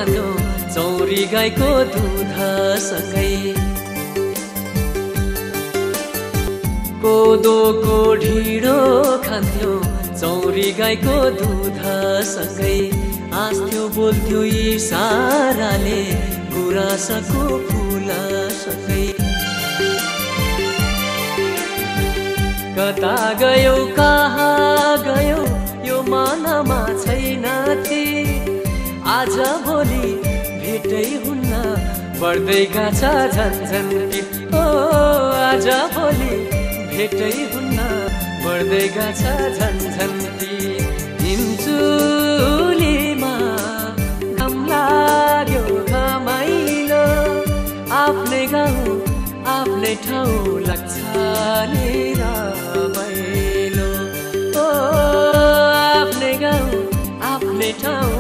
खान्थ्यो चौरी गाईको दुधसँगै। कोदोको ढिँडो खान्थ्यो चौरी गाईको दुधसँगै। हाँस्थ्यो बोल्थ्यो इसाराले गुराँसको फुलसँगै। कता गयो कहाँ गयो यो मनमा छैन थिर। आज भोलि भेटै हुन्न बढ्दै गछ झन्झन पिर। ओ आज भोलि भेटै हुन्न बढ्दै गछ झन्झन पिर। हिमचुलीमा घाम लाग्यो घमाइलो आफ्नै गाउँ आफ्नै ठाउँ लाग्छ नि रमाइलो। ओ आफ्नै गाउँ आफ्नै ठाउँ